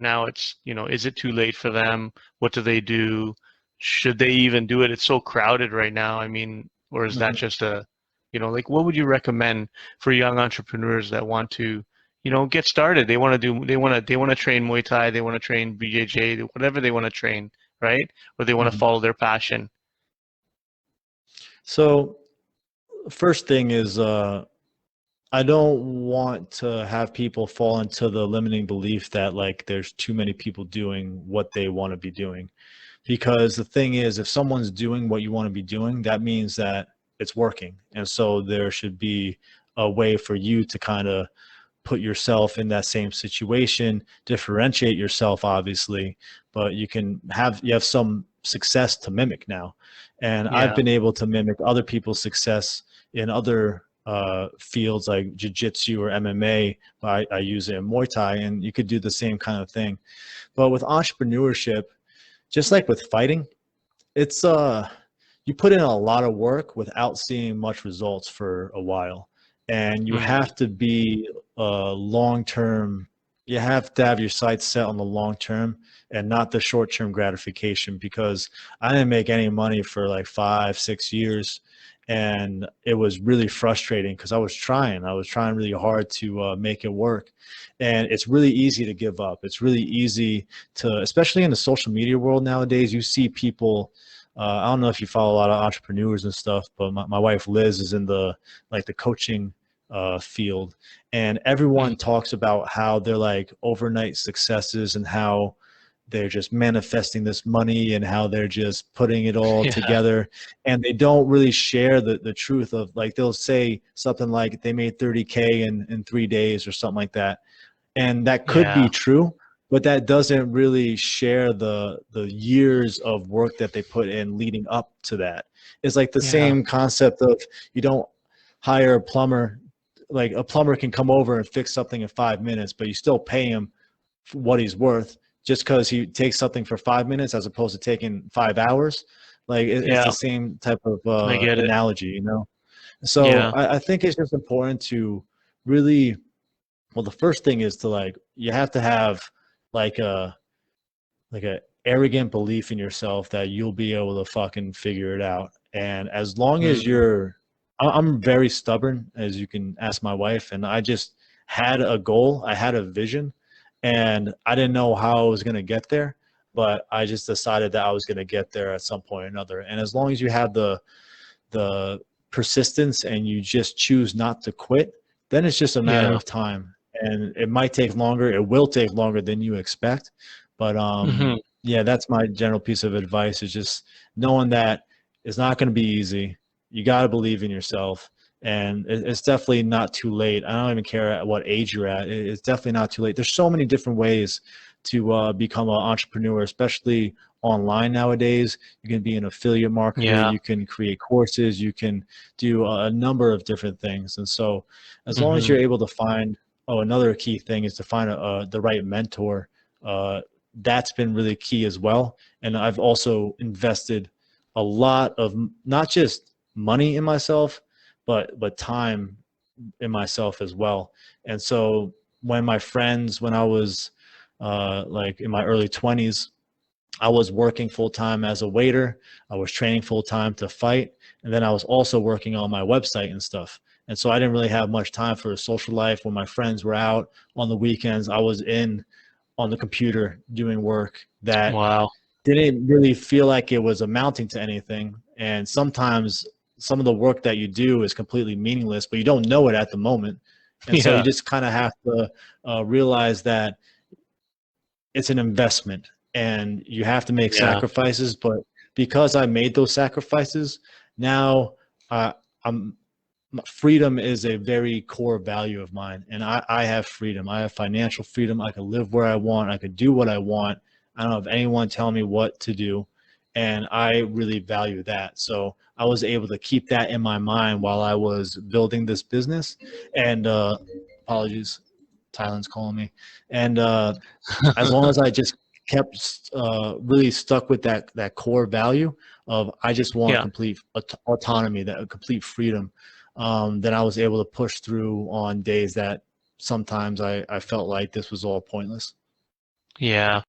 now it's, is it too late for them? What do they do? Should they even do it? It's so crowded right now. I mean, or is that just like what would you recommend for young entrepreneurs that want to, get started? They want to train Muay Thai, they want to train BJJ, whatever they want to train, right? Or they want to follow their passion. So first thing is, I don't want to have people fall into the limiting belief that like there's too many people doing what they want to be doing. Because the thing is, if someone's doing what you want to be doing, that means that it's working. And so there should be a way for you to kind of put yourself in that same situation, differentiate yourself, obviously, but you have some success to mimic now. And I've been able to mimic other people's success in other fields like jiu-jitsu or MMA, but I use it in Muay Thai, and you could do the same kind of thing. But with entrepreneurship, just like with fighting, it's you put in a lot of work without seeing much results for a while. And you have to be long-term. You have to have your sights set on the long term and not the short-term gratification, because I didn't make any money for like 5-6 years. And it was really frustrating because I was trying really hard to make it work. And it's really easy to give up. It's really easy to, especially in the social media world nowadays, you see people, I don't know if you follow a lot of entrepreneurs and stuff, but my wife Liz is in the coaching field, and everyone talks about how they're like overnight successes and how they're just manifesting this money and how they're just putting it all together. And they don't really share the truth of, like, they'll say something like they made 30K in 3 days or something like that. And that could be true, but that doesn't really share the years of work that they put in leading up to that. It's like the same concept of, you don't hire a plumber. Like, a plumber can come over and fix something in 5 minutes, but you still pay him for what he's worth, just because he takes something for 5 minutes as opposed to taking 5 hours. Like, it's the same type of analogy, you know? So I think it's just important to really, well, the first thing is to, like, you have to have like a arrogant belief in yourself that you'll be able to fucking figure it out. And as long as I'm very stubborn, as you can ask my wife, and I just had a goal, I had a vision, and I didn't know how I was going to get there, but I just decided that I was going to get there at some point or another. And as long as you have the persistence and you just choose not to quit, then it's just a matter of time. And it might take longer. It will take longer than you expect. But yeah, that's my general piece of advice, is just knowing that it's not going to be easy. You got to believe in yourself. And it's definitely not too late. I don't even care at what age you're at. It's definitely not too late. There's so many different ways to become an entrepreneur, especially online nowadays. You can be an affiliate marketer. You can create courses. You can do a number of different things. And so as long as you're able to find, another key thing is to find the right mentor. That's been really key as well. And I've also invested a lot of not just money in myself, but time in myself as well. And so when I was like in my early 20s, I was working full-time as a waiter. I was training full-time to fight. And then I was also working on my website and stuff. And so I didn't really have much time for a social life. When my friends were out on the weekends, I was on the computer doing work that didn't really feel like it was amounting to anything. And sometimes some of the work that you do is completely meaningless, but you don't know it at the moment. And so you just kind of have to realize that it's an investment and you have to make sacrifices. But because I made those sacrifices, now freedom is a very core value of mine. And I have freedom. I have financial freedom. I can live where I want. I can do what I want. I don't have anyone telling me what to do. And I really value that. So I was able to keep that in my mind while I was building this business. And apologies, Thailand's calling me. And as long as I just kept really stuck with that core value of, I just want complete autonomy, that complete freedom, then I was able to push through on days that sometimes I felt like this was all pointless. Yeah.